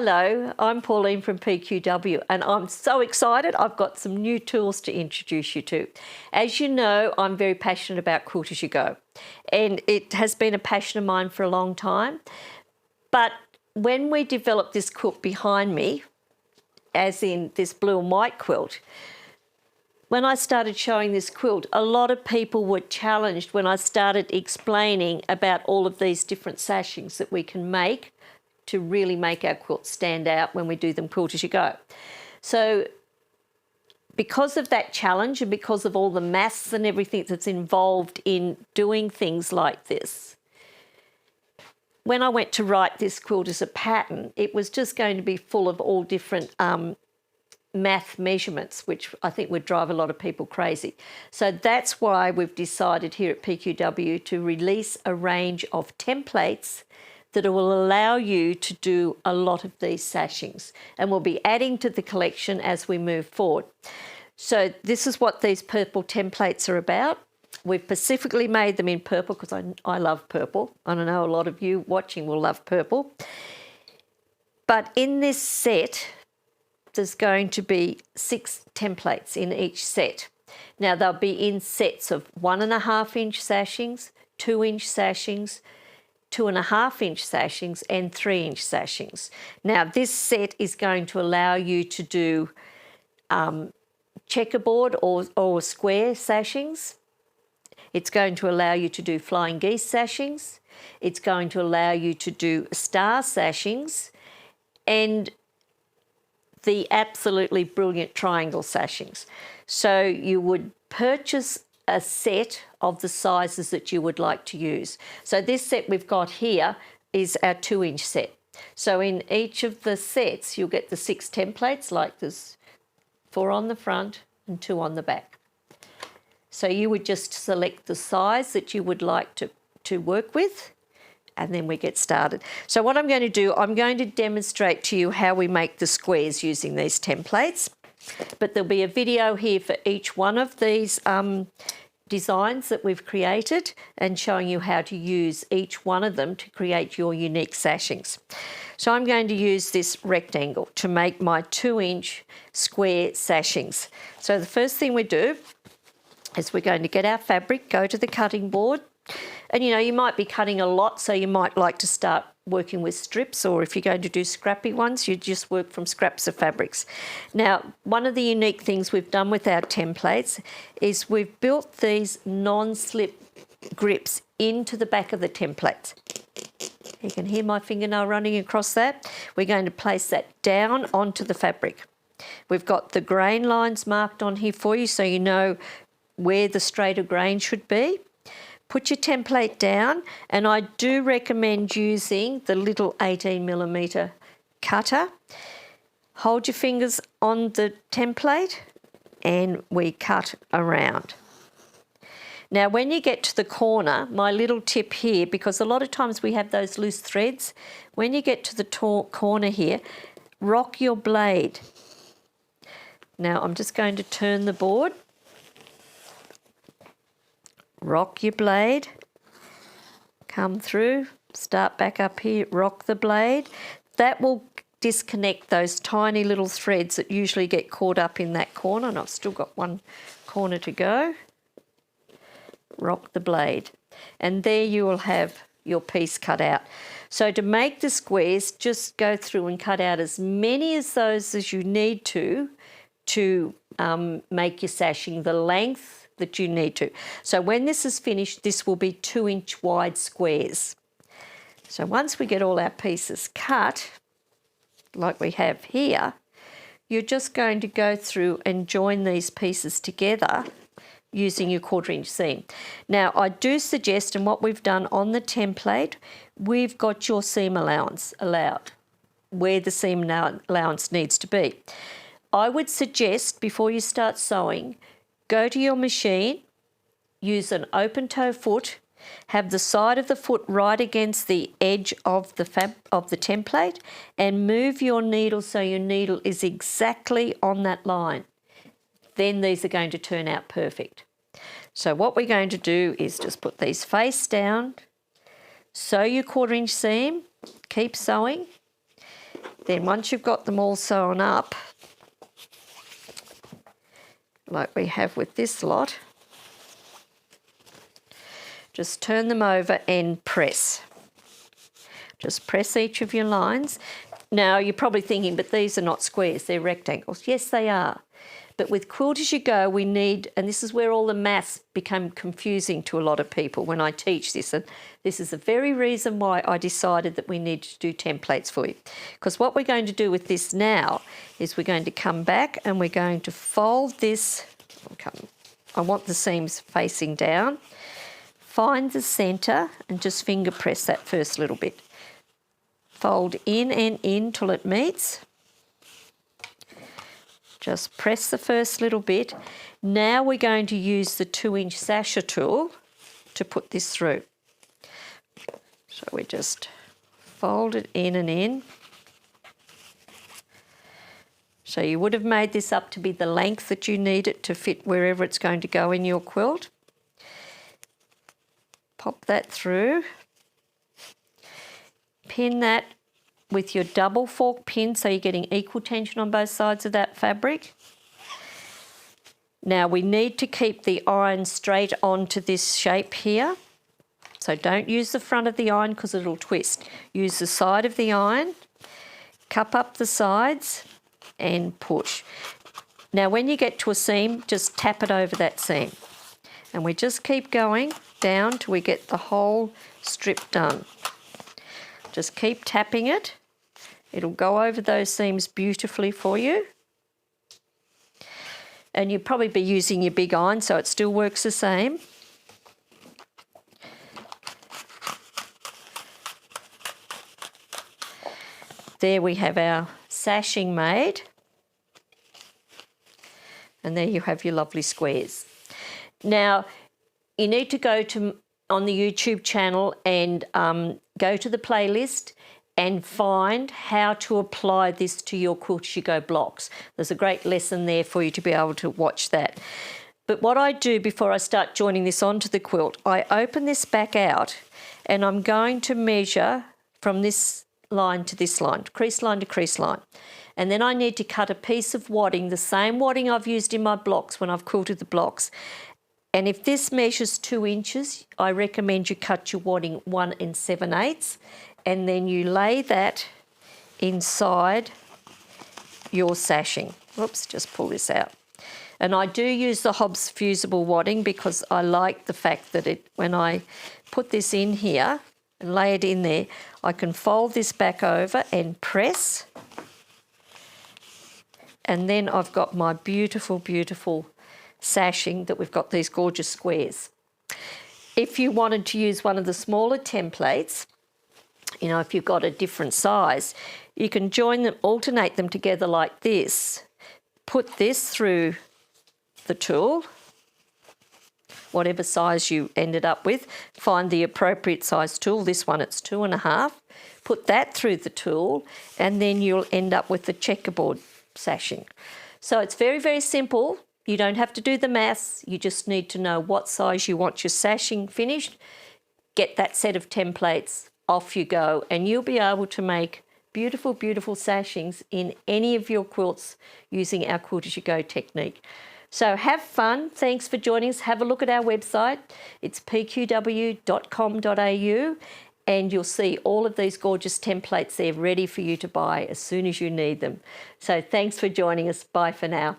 Hello, I'm Pauline from PQW and I'm so excited. I've got some new tools to introduce you to. As you know, I'm very passionate about Quilt As You Go, and it has been a passion of mine for a long time. But when we developed this quilt behind me, as in this blue and white quilt, when I started showing this quilt, a lot of people were challenged when I started explaining about all of these different sashings that we can make to really make our quilts stand out when we do them Quilt As You Go. So because of that challenge and because of all the maths and everything that's involved in doing things like this, when I went to write this quilt as a pattern, it was just going to be full of all different math measurements, which I think would drive a lot of people crazy. So that's why we've decided here at PQW to release a range of templates that will allow you to do a lot of these sashings, and we'll be adding to the collection as we move forward. So this is what these purple templates are about. We've specifically made them in purple because I love purple. I don't know, a lot of you watching will love purple. But in this set, there's going to be 6 templates in each set. Now they'll be in sets of 1.5-inch sashings, 2-inch sashings, 2.5-inch sashings and 3-inch sashings. Now this set is going to allow you to do checkerboard or square sashings. It's going to allow you to do flying geese sashings. It's going to allow you to do star sashings and the absolutely brilliant triangle sashings. So you would purchase a set of the sizes that you would like to use. So this set we've got here is our 2-inch set. So in each of the sets, you'll get the 6 templates, like there's 4 on the front and 2 on the back. So you would just select the size that you would like to work with, and then we get started. So what I'm going to do, I'm going to demonstrate to you how we make the squares using these templates. But there'll be a video here for each one of these designs that we've created and showing you how to use each one of them to create your unique sashings. So I'm going to use this rectangle to make my 2-inch square sashings. So the first thing we do is we're going to get our fabric, go to the cutting board, and you know, you might be cutting a lot, so you might like to start working with strips, or if you're going to do scrappy ones, you just work from scraps of fabrics. Now, one of the unique things we've done with our templates is we've built these non-slip grips into the back of the template. You can hear my fingernail running across that. We're going to place that down onto the fabric. We've got the grain lines marked on here for you so you know where the straighter grain should be. Put your template down, and I do recommend using the little 18mm cutter. Hold your fingers on the template and we cut around. Now when you get to the corner, my little tip here, because a lot of times we have those loose threads, when you get to the corner here, rock your blade. Now I'm just going to turn the board. Rock your blade, come through, start back up here, rock the blade. That will disconnect those tiny little threads that usually get caught up in that corner, and I've still got one corner to go. Rock the blade, and there you will have your piece cut out. So to make the squares, just go through and cut out as many of those as you need to make your sashing the length that you need to. So when this is finished, this will be 2-inch wide squares. So once we get all our pieces cut, like we have here, you're just going to go through and join these pieces together using your 1/4-inch seam. Now I do suggest, and what we've done on the template, we've got your seam allowance allowed, where the seam allowance needs to be. I would suggest before you start sewing, go to your machine, use an open toe foot, have the side of the foot right against the edge of the template, and move your needle so your needle is exactly on that line. Then these are going to turn out perfect. So what we're going to do is just put these face down, sew your 1/4-inch seam, keep sewing, Then once you've got them all sewn up, like we have with this lot, just turn them over and press. Just press each of your lines. Now, you're probably thinking, but these are not squares, they're rectangles. Yes, they are. But with Quilt As You Go, we need, and this is where all the maths become confusing to a lot of people when I teach this, and this is the very reason why I decided that we need to do templates for you. Because what we're going to do with this now is we're going to come back and we're going to fold this. I want the seams facing down. Find the centre and just finger press that first little bit. Fold in and in till it meets. Just press the first little bit. Now we're going to use the 2-inch sasher tool to put this through. So we just fold it in and in. So you would have made this up to be the length that you need it to fit wherever it's going to go in your quilt. Pop that through. Pin that with your double fork pin so you're getting equal tension on both sides of that fabric. Now we need to keep the iron straight onto this shape here. So don't use the front of the iron because it'll twist. Use the side of the iron, cup up the sides and push. Now when you get to a seam, just tap it over that seam. And we just keep going down till we get the whole strip done. Just keep tapping it. It'll go over those seams beautifully for you. And you'll probably be using your big iron, so it still works the same. There we have our sashing made. And there you have your lovely squares. Now, you need to go on the YouTube channel and go to the playlist and find how to apply this to your Quilt As You Go blocks. There's a great lesson there for you to be able to watch that. But what I do before I start joining this onto the quilt, I open this back out and I'm going to measure from this line to this line, crease line to crease line. And then I need to cut a piece of wadding, the same wadding I've used in my blocks when I've quilted the blocks. And if this measures 2 inches, I recommend you cut your wadding 1 7/8, and then you lay that inside your sashing. Whoops, just pull this out. And I do use the Hobbs fusible wadding because I like the fact that when I put this in here and lay it in there, I can fold this back over and press. And then I've got my beautiful, beautiful sashing that we've got these gorgeous squares. If you wanted to use one of the smaller templates, you know, if you've got a different size, you can join them, alternate them together like this. Put this through the tool, whatever size you ended up with. Find the appropriate size tool. This one, it's 2.5. Put that through the tool, and then you'll end up with the checkerboard sashing. So it's very, very simple. You don't have to do the maths. You just need to know what size you want your sashing finished. Get that set of templates, off you go, and you'll be able to make beautiful, beautiful sashings in any of your quilts using our Quilt As You Go technique. So have fun. Thanks for joining us. Have a look at our website. It's pqw.com.au, and you'll see all of these gorgeous templates there ready for you to buy as soon as you need them. So thanks for joining us. Bye for now.